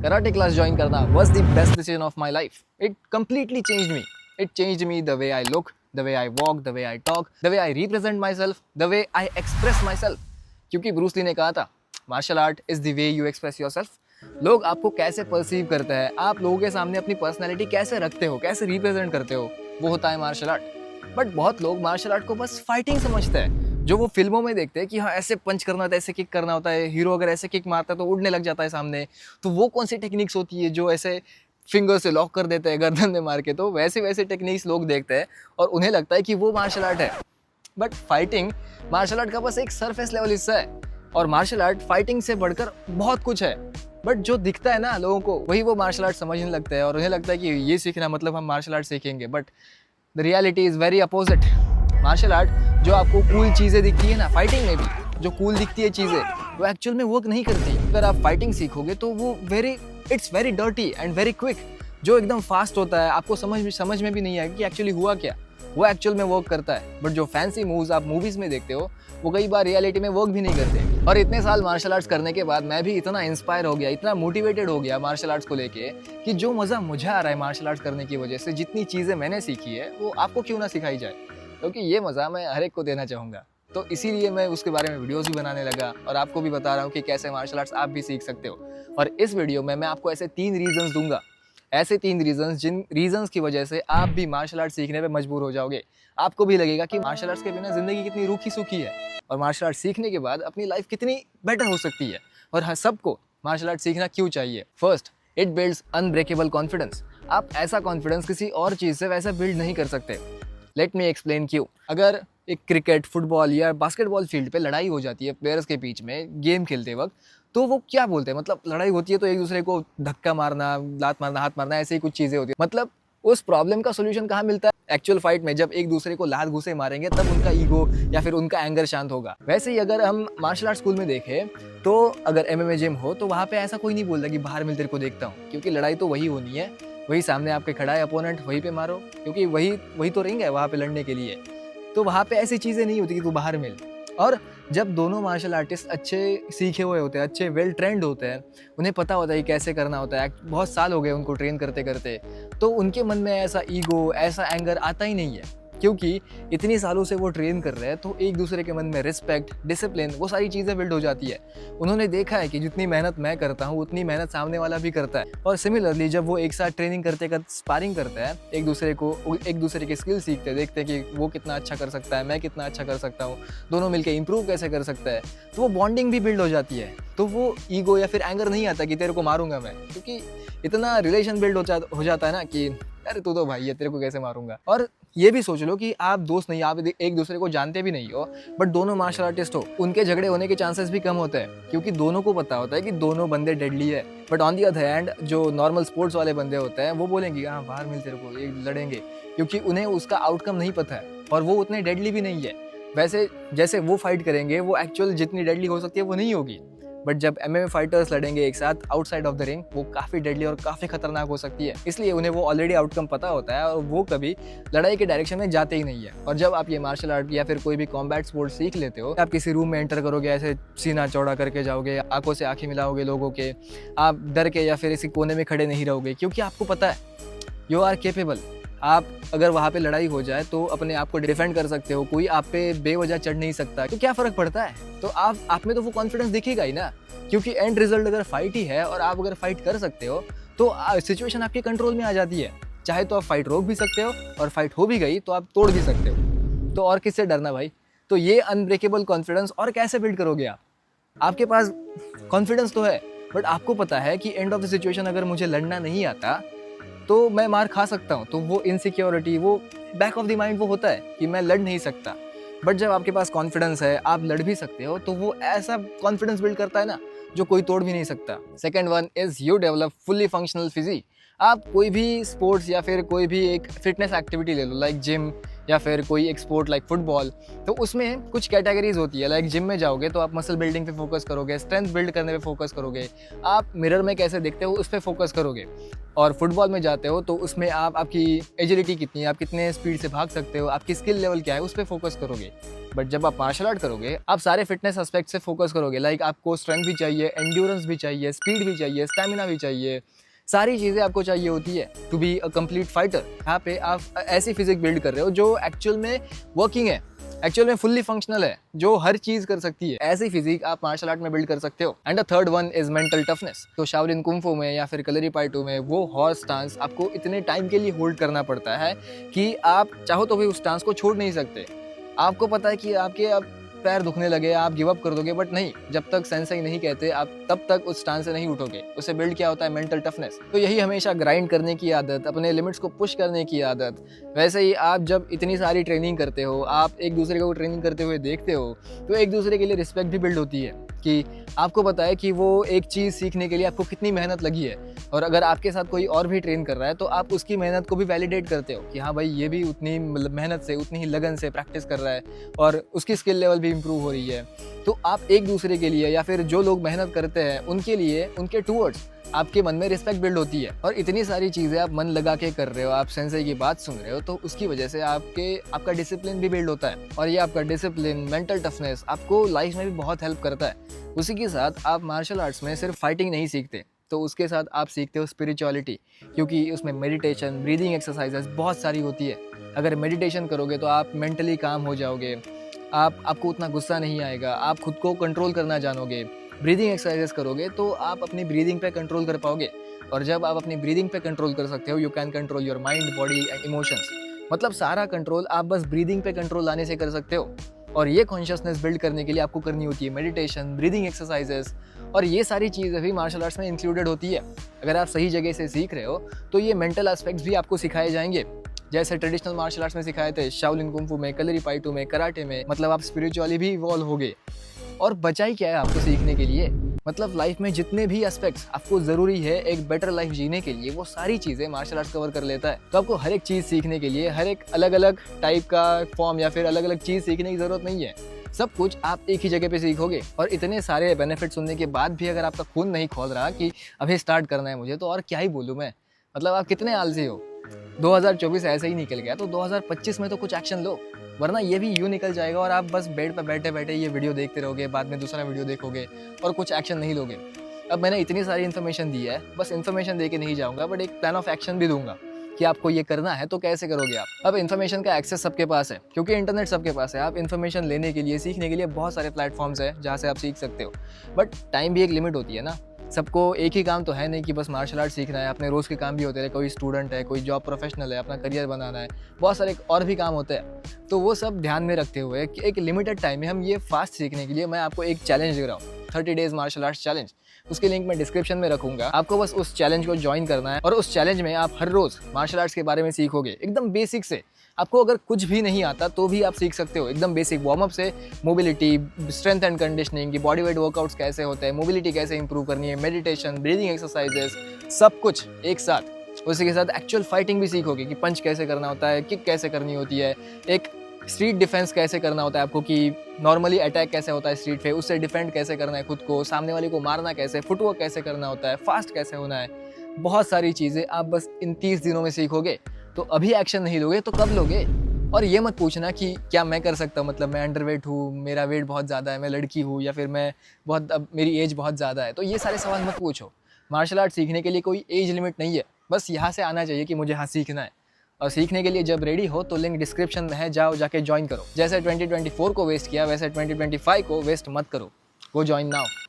Karate class join करना was the best decision of my life. It completely changed me. It changed me the way I look, the way I walk, the way I talk, the way I represent myself, the way I express myself. क्योंकि Bruce Lee ने कहा था, martial art is the way you express yourself. लोग आपको कैसे perceive करते हैं, आप लोगों के सामने अपनी पर्सनैलिटी कैसे रखते हो, कैसे रिप्रेजेंट करते हो, वो होता है मार्शल आर्ट। बट बहुत लोग मार्शल आर्ट को बस फाइटिंग समझते हैं, जो वो फिल्मों में देखते हैं कि हाँ ऐसे पंच करना होता है, ऐसे किक करना होता है, हीरो अगर ऐसे किक मारता है तो उड़ने लग जाता है सामने। तो वो कौन सी टेक्निक्स होती है जो ऐसे फिंगर से लॉक कर देते हैं गर्दन में मार के, तो वैसे वैसे टेक्निक्स लोग देखते हैं और उन्हें लगता है कि वो मार्शल आर्ट है। बट फाइटिंग मार्शल आर्ट का बस एक सरफेस लेवल हिस्सा है, और मार्शल आर्ट फाइटिंग से बढ़कर बहुत कुछ है। बट जो दिखता है ना लोगों को, वही वो मार्शल आर्ट समझने लगता है और उन्हें लगता है कि ये सीखना मतलब हम मार्शल आर्ट सीखेंगे। But the reality is very opposite. Martial art जो आपको कूल चीज़ें दिखती है ना, फाइटिंग में भी जो कूल दिखती है चीज़ें, वो एक्चुअल में वर्क नहीं करती। अगर आप फाइटिंग सीखोगे तो वो it's very dirty and very quick, जो एकदम फास्ट होता है, आपको समझ में भी नहीं आएगा कि एक्चुअली हुआ क्या, वो एक्चुअल में वर्क करता है। बट जो फैंसी मूव्स आप मूवीज़ में देखते हो, वो कई बार रियलिटी में वर्क भी नहीं करते। और इतने साल मार्शल आर्ट्स करने के बाद मैं भी इतना इंस्पायर हो गया, इतना मोटिवेटेड हो गया मार्शल आर्ट्स को लेके, कि जो मज़ा मुझे आ रहा है मार्शल आर्ट्स करने की वजह से, जितनी चीज़ें मैंने सीखी है वो आपको क्यों ना सिखाई जाए, क्योंकि ये मज़ा मैं हर एक को देना चाहूँगा। तो इसीलिए मैं उसके बारे में वीडियोज़ भी बनाने लगा और आपको भी बता रहा हूँ कि कैसे मार्शल आर्ट्स आप भी सीख सकते हो। और इस वीडियो में मैं आपको ऐसे 3 रीजंस दूंगा, ऐसे 3 रीजंस जिन रीजंस की वजह से आप भी मार्शल आर्ट सीखने पे मजबूर हो जाओगे। आपको भी लगेगा कि मार्शल आर्ट्स के बिना ज़िंदगी कितनी रूखी सूखी है, और मार्शल आर्ट सीखने के बाद अपनी लाइफ कितनी बेटर हो सकती है, और हर सबको मार्शल आर्ट सीखना क्यों चाहिए। First, it builds unbreakable confidence. आप ऐसा कॉन्फिडेंस किसी और चीज़ से वैसा बिल्ड नहीं कर सकते। लेट मी एक्सप्लेन क्यों। अगर एक क्रिकेट, फुटबॉल या बास्केटबॉल फील्ड पे लड़ाई हो जाती है प्लेयर्स के बीच में गेम खेलते वक्त, तो वो क्या बोलते हैं, मतलब लड़ाई होती है तो एक दूसरे को धक्का मारना, लात मारना, हाथ मारना, ऐसे ही कुछ चीज़ें होती है। मतलब उस प्रॉब्लम का सोल्यूशन कहाँ मिलता है? एक्चुअल फाइट में जब एक दूसरे को लात घुसे मारेंगे तब उनका ईगो या फिर उनका एंगर शांत होगा। वैसे ही अगर हम मार्शल आर्ट स्कूल में देखें, तो अगर MMA जिम हो तो वहाँ पे ऐसा कोई नहीं बोलता कि बाहर मिल तेरे को देखता हूँ, क्योंकि लड़ाई तो वही होनी है, वही सामने आपके खड़ा है अपोनेंट, वहीं पे मारो, क्योंकि वही तो रिंग है वहाँ पे लड़ने के लिए। तो वहाँ पे ऐसी चीज़ें नहीं होती कि तू बाहर मिल। और जब दोनों मार्शल आर्टिस्ट अच्छे सीखे हुए होते हैं, अच्छे वेल ट्रेंड होते हैं, उन्हें पता होता है कि कैसे करना होता है, बहुत साल हो गए उनको ट्रेन करते करते, तो उनके मन में ऐसा ईगो, ऐसा एंगर आता ही नहीं है, क्योंकि इतनी सालों से वो ट्रेन कर रहे हैं। तो एक दूसरे के मन में रिस्पेक्ट, डिसिप्लिन, वो सारी चीज़ें बिल्ड हो जाती है। उन्होंने देखा है कि जितनी मेहनत मैं करता हूँ उतनी मेहनत सामने वाला भी करता है। और सिमिलरली जब वो एक साथ ट्रेनिंग करते करते स्पारिंग करते हैं, एक दूसरे के स्किल सीखते हैं, देखते हैं कि वो कितना अच्छा कर सकता है, मैं कितना अच्छा कर सकता हूँ, दोनों मिलकर इंप्रूव कैसे कर सकता है, तो वो बॉन्डिंग भी बिल्ड हो जाती है। तो वो ईगो या फिर एंगर नहीं आता कि तेरे को मारूंगा मैं, क्योंकि इतना रिलेशन बिल्ड हो जाता है ना कि अरे तू तो भाई है, तेरे को कैसे मारूंगा। और ये भी सोच लो कि आप दोस्त नहीं, आप एक दूसरे को जानते भी नहीं हो, बट दोनों मार्शल आर्टिस्ट हो, उनके झगड़े होने के चांसेस भी कम होते हैं, क्योंकि दोनों को पता होता है कि दोनों बंदे डेडली है। But on the other hand जो नॉर्मल स्पोर्ट्स वाले बंदे होते हैं, वो बोलेंगे हाँ बाहर मिल तेरे को, ये लड़ेंगे, क्योंकि उन्हें उसका आउटकम नहीं पता है और वो उतने डेडली भी नहीं है। वैसे जैसे वो फाइट करेंगे, वो एक्चुअल जितनी डेडली हो सकती है वो नहीं होगी। बट जब MMA फाइटर्स लड़ेंगे एक साथ आउटसाइड ऑफ द रिंग, वो काफ़ी डेडली और काफ़ी खतरनाक हो सकती है। इसलिए उन्हें वो ऑलरेडी आउटकम पता होता है और वो कभी लड़ाई के डायरेक्शन में जाते ही नहीं है। और जब आप ये मार्शल आर्ट या फिर कोई भी कॉम्बैट स्पोर्ट सीख लेते हो, आप किसी रूम में एंटर करोगे, ऐसे सीना चौड़ा करके जाओगे, आंखों से आंखें मिलाओगे लोगों के, आप डर के या फिर इसी कोने में खड़े नहीं रहोगे, क्योंकि आपको पता है यू आर केपेबल। आप अगर वहाँ पे लड़ाई हो जाए तो अपने आप को डिफेंड कर सकते हो, कोई आप पे बेवजह चढ़ नहीं सकता, तो क्या फ़र्क पड़ता है। तो आप में तो वो कॉन्फिडेंस दिखेगा ही ना, क्योंकि एंड रिजल्ट अगर फाइट ही है और आप अगर फाइट कर सकते हो तो सिचुएशन आपके कंट्रोल में आ जाती है। चाहे तो आप फाइट रोक भी सकते हो, और फाइट हो भी गई तो आप तोड़ भी सकते हो। तो और किससे डरना भाई। तो ये अनब्रेकेबल कॉन्फिडेंस और कैसे बिल्ड करोगे आप? आपके पास कॉन्फिडेंस तो है, बट आपको पता है कि एंड ऑफ द सिचुएशन अगर मुझे लड़ना नहीं आता तो मैं मार खा सकता हूँ। तो वो इनसिक्योरिटी, वो बैक ऑफ द माइंड वो होता है कि मैं लड़ नहीं सकता। बट जब आपके पास कॉन्फिडेंस है, आप लड़ भी सकते हो, तो वो ऐसा कॉन्फिडेंस बिल्ड करता है ना जो कोई तोड़ भी नहीं सकता। Second one is you develop fully functional physique. आप कोई भी स्पोर्ट्स या फिर कोई भी एक फिटनेस एक्टिविटी ले लो, लाइक जिम या फिर कोई एक स्पोर्ट लाइक फुटबॉल, तो उसमें कुछ कैटेगरीज होती है। लाइक जिम में जाओगे तो आप मसल बिल्डिंग पे फोकस करोगे, स्ट्रेंथ बिल्ड करने पे फोकस करोगे, आप मिरर में कैसे दिखते हो उस पर फोकस करोगे। और फुटबॉल में जाते हो तो उसमें आप आपकी एजिलिटी कितनी है, आप कितने स्पीड से भाग सकते हो, आपकी स्किल लेवल क्या है, उस पर फोकस करोगे। बट जब आप मार्शल आर्ट करोगे आप सारे फिटनेस एस्पेक्ट से फोकस करोगे। लाइक आपको स्ट्रेंथ भी चाहिए, एंड्योरेंस भी चाहिए, स्पीड भी चाहिए, स्टैमिना भी चाहिए, सारी चीज़ें आपको चाहिए होती है to be a complete fighter. यहाँ पे आप ऐसी फिजिक बिल्ड कर रहे हो जो एक्चुअल में वर्किंग है, एक्चुअल में फुल्ली फंक्शनल है, जो हर चीज़ कर सकती है। ऐसी फिजिक आप मार्शल आर्ट में बिल्ड कर सकते हो। And the third one is mental toughness. तो शाओलिन कुंफू में या फिर कलरीपायटू में वो हॉर्स स्टांस आपको इतने टाइम के लिए होल्ड करना पड़ता है कि आप चाहो तो भी उस स्टांस को छोड़ नहीं सकते। आपको पता है कि आपके अब पैर दुखने लगे, आप गिव अप कर दोगे, बट नहीं, जब तक सेंसेई नहीं कहते आप तब तक उस स्टांस से नहीं उठोगे। उससे बिल्ड क्या होता है? Mental toughness. तो यही हमेशा ग्राइंड करने की आदत, अपने लिमिट्स को पुश करने की आदत। वैसे ही आप जब इतनी सारी ट्रेनिंग करते हो, आप एक दूसरे को ट्रेनिंग करते हुए देखते हो, तो एक दूसरे के लिए रिस्पेक्ट भी बिल्ड होती है कि आपको पता है कि वो एक चीज़ सीखने के लिए आपको कितनी मेहनत लगी है। और अगर आपके साथ कोई और भी ट्रेन कर रहा है तो आप उसकी मेहनत को भी वैलिडेट करते हो कि हाँ भाई, ये भी उतनी मेहनत से, उतनी ही लगन से प्रैक्टिस कर रहा है और उसकी स्किल लेवल भी इम्प्रूव हो रही है। तो आप एक दूसरे के लिए या फिर जो लोग मेहनत करते हैं उनके लिए, उनके टूवर्ड्स आपके मन में रिस्पेक्ट बिल्ड होती है। और इतनी सारी चीज़ें आप मन लगा के कर रहे हो, आप सेंसेई की बात सुन रहे हो, तो उसकी वजह से आपका डिसिप्लिन भी बिल्ड होता है। और ये आपका डिसिप्लिन, मेंटल टफनेस आपको लाइफ में भी बहुत हेल्प करता है। उसी के साथ आप मार्शल आर्ट्स में सिर्फ फाइटिंग नहीं सीखते, तो उसके साथ आप सीखते हो स्पिरिचुअलिटी, क्योंकि उसमें मेडिटेशन, ब्रीदिंग एक्सरसाइजेस बहुत सारी होती है। अगर मेडिटेशन करोगे तो आप मेंटली काम हो जाओगे, आपको उतना गुस्सा नहीं आएगा, आप खुद को कंट्रोल करना जानोगे। ब्रीदिंग एक्सरसाइजेस करोगे तो आप अपनी ब्रीदिंग पे कंट्रोल कर पाओगे। और जब आप अपनी ब्रीदिंग पे कंट्रोल कर सकते हो, you can control your mind, body and emotions. मतलब सारा कंट्रोल आप बस ब्रीदिंग पे कंट्रोल लाने से कर सकते हो। और ये कॉन्शियसनेस बिल्ड करने के लिए आपको करनी होती है मेडिटेशन, ब्रीदिंग एक्सरसाइजेस, और ये सारी चीज़ें भी मार्शल आर्ट्स में इंक्लूडेड होती है। अगर आप सही जगह से सीख रहे हो तो ये मेंटल एस्पेक्ट्स भी आपको सिखाए जाएंगे, जैसे ट्रेडिशनल मार्शल आर्ट्स में सिखाए थे, शाओलिन कुंफू में, कलरीपायटू में, कराटे में। मतलब आप स्पिरिचुअली भी इवॉल्व हो गए। और बचा ही क्या है आपको सीखने के लिए? मतलब लाइफ में जितने भी एस्पेक्ट्स आपको ज़रूरी है एक बेटर लाइफ जीने के लिए, वो सारी चीज़ें मार्शल आर्ट्स कवर कर लेता है। तो आपको हर एक चीज़ सीखने के लिए हर एक अलग अलग टाइप का फॉर्म या फिर अलग अलग चीज़ सीखने की ज़रूरत नहीं है। सब कुछ आप एक ही जगह पे सीखोगे। और इतने सारे बेनिफिट्स सुनने के बाद भी अगर आपका खून नहीं खोल रहा कि अभी स्टार्ट करना है मुझे, तो और क्या ही बोलूँ मैं। मतलब आप कितने आलसी हो। 2024 ऐसे ही निकल गया, तो 2025 में तो कुछ एक्शन लो, वरना ये भी यूँ निकल जाएगा और आप बस बेड पर बैठे बैठे ये वीडियो देखते रहोगे, बाद में दूसरा वीडियो देखोगे और कुछ एक्शन नहीं लोगे। अब मैंने इतनी सारी इन्फॉर्मेशन दी है, बस इन्फॉर्मेशन दे के नहीं जाऊँगा, बट एक प्लान ऑफ एक्शन भी दूंगा कि आपको ये करना है तो कैसे करोगे आप। अब इन्फॉर्मेशन का एक्सेस सबके पास है, क्योंकि इंटरनेट सबके पास है। आप इन्फॉर्मेशन लेने के लिए, सीखने के लिए बहुत सारे प्लेटफॉर्म्स हैं जहाँ से आप सीख सकते हो। बट टाइम भी एक लिमिट होती है ना। सबको एक ही काम तो है नहीं कि बस मार्शल आर्ट सीखना है, अपने रोज़ के काम भी होते हैं। कोई स्टूडेंट है, कोई जॉब प्रोफेशनल है, अपना करियर बनाना है, बहुत सारे और भी काम होते हैं। तो वो सब ध्यान में रखते हुए कि एक लिमिटेड टाइम में हम ये फास्ट सीखने के लिए मैं आपको एक चैलेंज दे रहा हूँ, 30 डेज मार्शल आर्ट्स चैलेंज। उसके लिंक मैं डिस्क्रिप्शन में रखूंगा। आपको बस उस चैलेंज को ज्वाइन करना है और उस चैलेंज में आप हर रोज़ मार्शल आर्ट्स के बारे में सीखोगे, एकदम बेसिक से। आपको अगर कुछ भी नहीं आता तो भी आप सीख सकते हो, एकदम बेसिक वार्म अप से। मोबिलिटी, स्ट्रेंथ एंड कंडीशनिंग की, बॉडी वेट वर्कआउट्स कैसे होते हैं, मोबिलिटी कैसे इंप्रूव करनी है, मेडिटेशन, ब्रीदिंग एक्सरसाइजेस, सब कुछ एक साथ। उसी के साथ एक्चुअल फाइटिंग भी सीखोगे कि पंच कैसे करना होता है, किक कैसे करनी होती है, एक स्ट्रीट डिफेंस कैसे करना होता है आपको, कि नॉर्मली अटैक कैसे होता है स्ट्रीट पे, उससे डिफेंड कैसे करना है खुद को, सामने वाले को मारना कैसे, फुटवर्क कैसे करना होता है, फास्ट कैसे होना है। बहुत सारी चीज़ें आप बस इन 30 दिनों में सीखोगे। तो अभी एक्शन नहीं लोगे तो कब लोगे? और ये मत पूछना कि क्या मैं कर सकता हूँ, मतलब मैं अंडरवेट हूँ, मेरा वेट बहुत ज़्यादा है, मैं लड़की हूँ, या फिर मैं अब मेरी एज बहुत ज़्यादा है। तो ये सारे सवाल मत पूछो। मार्शल आर्ट सीखने के लिए कोई एज लिमिट नहीं है, बस यहाँ से आना चाहिए कि मुझे हाँ सीखना है। और सीखने के लिए जब रेडी हो तो लिंक डिस्क्रिप्शन में है, जाओ जाके ज्वाइन करो। जैसे 2024 को वेस्ट किया वैसे 2025 को वेस्ट मत करो। गो ज्वाइन नाउ।